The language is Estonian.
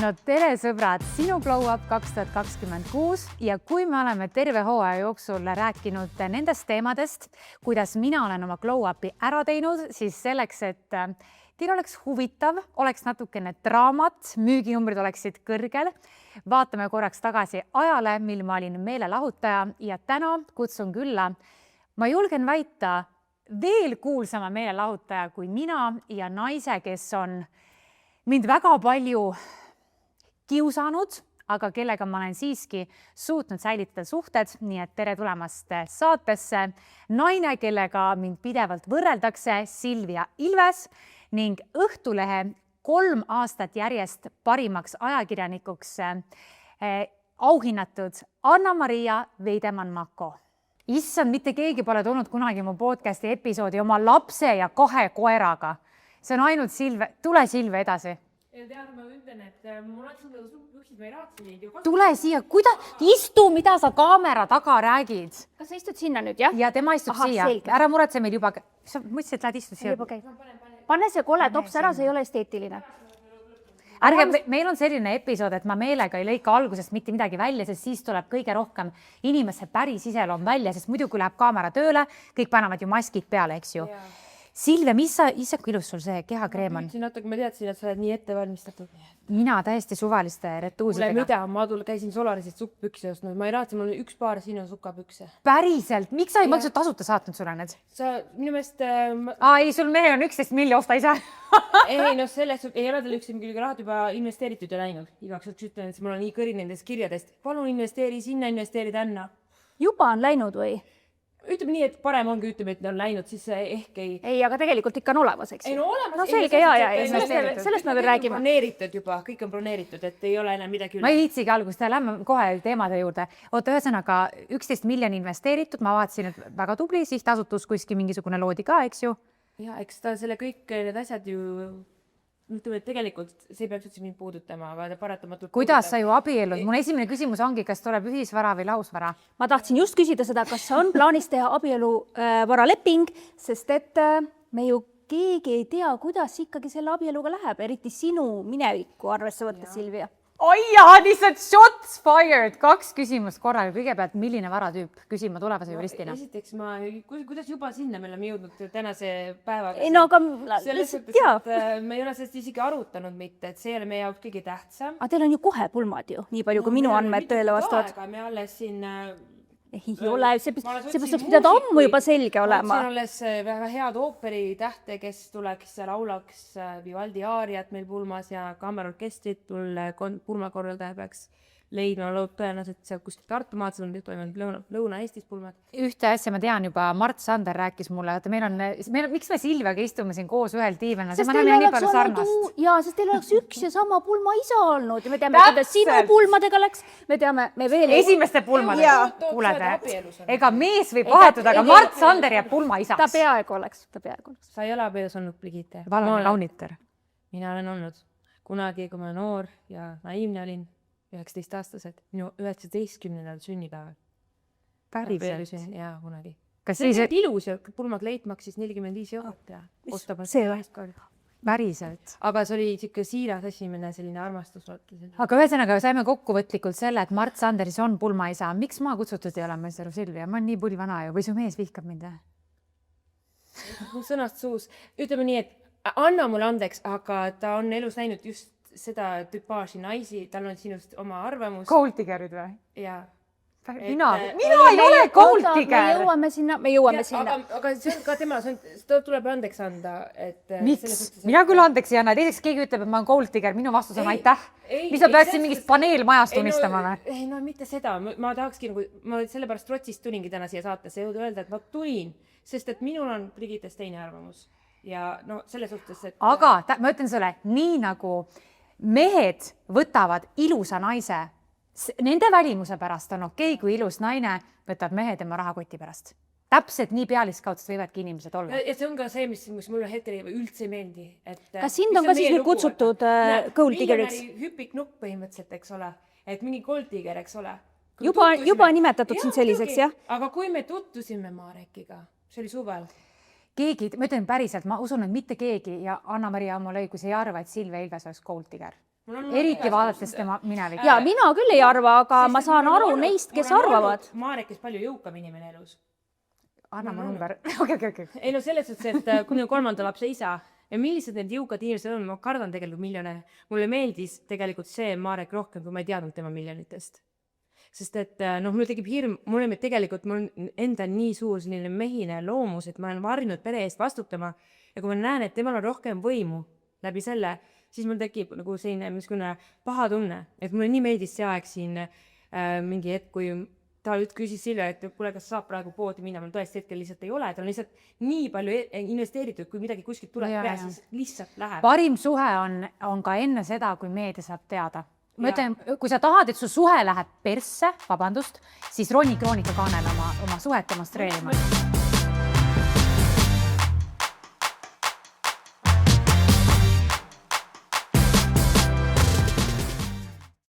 No tere sõbrad, sinu Glow Up 2026 ja kui me oleme terve hooaja jooksul rääkinud nendest teemadest, kuidas mina olen oma Glow Upi ära teinud, siis selleks, et teil oleks huvitav, oleks natukene draamat, müüginumbrid oleksid kõrgel, vaatame korraks tagasi ajale, mil ma olin meelelahutaja ja täna kutsun külla, ma julgen väita, veel kuulsama meelelahutaja kui mina ja naise, kes on mind väga palju kiusanud, aga kellega ma olen siiski suutnud säilitada suhted, nii et tere tulemast saatesse. Naine, kellega mind pidevalt võrreldakse, Silvia Ilves ning Õhtulehe 3 aastat järjest parimaks ajakirjanikuks auhinnatud Anna-Maria Veidemann-Mako. Issand, mitte keegi pole tulnud kunagi mu podcasti episoodi oma lapse ja 2 koeraga. See on ainult Silve. Tule Silve edasi. Ja tead, ma ütlen, et mul on sulle juhsid, ma ei raatsi neid ju kasutada. Tule siia, istu, mida sa kaamera taga räägid? Kas sa istud sinna nüüd, jah? Ja tema istub siia. Selge. Ära muretse meil juba. Sa mõtlesid, et lähed istud siia. Pane see kole tops ära, see ei ole esteetiline. Ärge, meil on selline episood, et ma meelega ei lõika algusest mitte midagi välja, sest siis tuleb kõige rohkem inimese päris iseloom välja, sest muidu kui läheb kaamera tööle, kõik panevad ju maskid peale, eks ju. Silve, issa kui ilus sul see kehakreem on? Natuke ma teadsin, et sa oled nii ette valmistatud. Mina täiesti suvaliste retuusidega. Käisin Solarisest sukkpükse ostnud. Ma ei raatsi, mul on 1 paar sinu sukkapükse. Päriselt? Miks sa ei mõtlenud tasuta saatnud sulle need? Minu meelest... Ei, sul mehe on 11 milli, osta ise. Ei, no selles ei ole tal 1 milli rahad juba investeeritud ja läinud. Igaks ütlen, et mul on nii kõri nendest kirjadest. Palun investeeri sinna, investeeri tänna. Juba on läinud või? Ütleme nii, et parem ongi, ütleme, et on läinud, siis ehk ei... Ei, aga tegelikult ikka on olemas, eks? Ei, no olemas. No selge, sellest me veel räägime. Broneeritud juba, kõik on broneeritud, et ei ole enam midagi üle. Ma ei viitsigi algust, lähme kohe teemade juurde. Oota, ühesõnaga 11 miljoni investeeritud, ma vaatasin, et väga tubli, sihtasutus kuskil mingisugune loodi ka, eks ju? Ja, eks ta selle kõik need asjad ju... Ütleme, et tegelikult see peaks üldse mind puudutama, aga paratamatult... Kuidas sa ju abiellud? Mun esimene küsimus ongi, kas tuleb ühisvara või lahusvara? Ma tahtsin just küsida seda, kas on plaanis teha abieluvaraleping, sest et me ju keegi ei tea, kuidas ikkagi selle abieluga läheb, eriti sinu minevikku arvesse võtta, Silvia. Oi jaa, lihtsalt shots fired! 2 küsimust korraga. Kõigepealt, milline varatüüp? Küsin ma tulevase juristina. Esiteks, kuidas juba sinna me oleme jõudnud tänase päevaga? Ei, no aga lihtsalt tea. Me ei ole sellest isegi arutanud mitte, et see ei ole meie jaoks kõige tähtsam. Aga teil on ju kohe pulmad ju, nii palju kui minu andmed tõele vastavad. Me alles siin... Ei ole, see peaks pidada ammu juba selge olema. Siin alles väga head ooperitähte, kes tuleks laulaks Vivaldi aariat meil pulmas ja kaamerorkestrit pulmakorraldaja peaks leidma tõenäoliselt seal kuskil Tartumaad, see on toimunud Lõuna-Eestis pulmad. Ühte asja ma tean juba, Mart Sander rääkis mulle, et miks me Silviaga istume siin koos ühel tiivel? Sest teil oleks üks ja sama pulma isa olnud ja me teame, kuidas sinu pulmadega läks. Me teame, me veel... Esimeste pulmadega. Kuuled, ega mees võib vahetuda, aga Mart Sander jääb pulma isaks. Ta peaaegu oleks. Sa ei ole abielus olnud, Brigitte. Valon Launiter. Mina olen olnud kunagi, kui ma noor ja naiivne olin. 19-aastased, minu 19. sünnipäeval. Päriselt? Jaa, kunagi. See on ilus ja pulmakleit maksis 45 eurot ja ostab see või? Päriselt. Aga see oli siuke siiras esimene selline armastus. Aga ühesõnaga saime kokkuvõtlikult selle, et Mart Sanderis on pulmaisa. Miks ma kutsutud ei ole, ma ei saa aru, Silvia? Ma olen nii pulli vana ju. Või su mees vihkab mind? Sõnast suus. Ütleme nii, et anna mulle andeks, aga ta on elus näinud just seda tüpaaži naisi, tal on sinust oma arvamus. Golddiggerid või? Jaa. Mina ei ole golddigger! Me jõuame sinna. Aga see on ka tema, ta tuleb andeks anda. Miks? Mina küll andeks ei anna. Teiseks keegi ütleb, et ma olen golddigger. Minu vastus on aitäh. Mis ma peaksin mingist paneelmajast unistama? Ei, no mitte seda. Ma tahakski, ma sellepärast Rotsist tulingi täna siia saatesse jõuda öelda, et ma tulin, sest et minul on Brigittes teine arvamus. Ja no selle suhtes, et... Aga ma ütlen sulle, nii nagu mehed võtavad ilusa naise, nende välimuse pärast on okei, kui ilus naine võtab mehe tema rahakoti pärast. Täpselt nii pealiskaudsed võivadki inimesed olla. Ja see on ka see, mis mulle hetkel üldse ei meeldi. Kas sind on ka siis nüüd kutsutud golddiggeriks? Hüpiknupp põhimõtteliselt, eks ole. Et mingi golddigger, eks ole. Juba nimetatud sind selliseks, jah? Aga kui me tuttusime Marekiga, see oli suvel. Keegi, ma ütlen päriselt, ma usun, et mitte keegi ja Anna-Maria Ammolõi, kui sa ei arva, et Silvia Ilves oleks golddigger. eriti vaadates tema minevikku. ja mina küll ei arva, aga ma saan aru neist, kes arvavad. Marekis palju jõukam inimene elus. Anna mu number. Okay. Ei no selles suhtes, et kui on 3. lapse isa ja millised need jõukad inimesed on, ma kardan tegelikult miljonäre. Mulle meeldis tegelikult see Marek rohkem, kui ma ei teadnud tema miljonitest. Sest et mul tekib hirm, mul on enda nii suur selline mehine loomus, et ma olen varrinud pere eest vastutama ja kui ma näen, et temal on rohkem võimu läbi selle, siis mul tekib nagu selline paha tunne, et mulle nii meeldis see aeg siin mingi hetk, kui ta küsis Silja, et kuule, kas saab praegu poodi minna, mul tõesti hetkel lihtsalt ei ole, ta on lihtsalt nii palju investeeritud, kui midagi kuskilt tuleb peale, siis lihtsalt läheb. Parim suhe on ka enne seda, kui meedia saab teada. Ma ütlen, kui sa tahad, et su suhe läheb persse, vabandust, siis roni Kroonika kaanel oma suhet demonstreerima.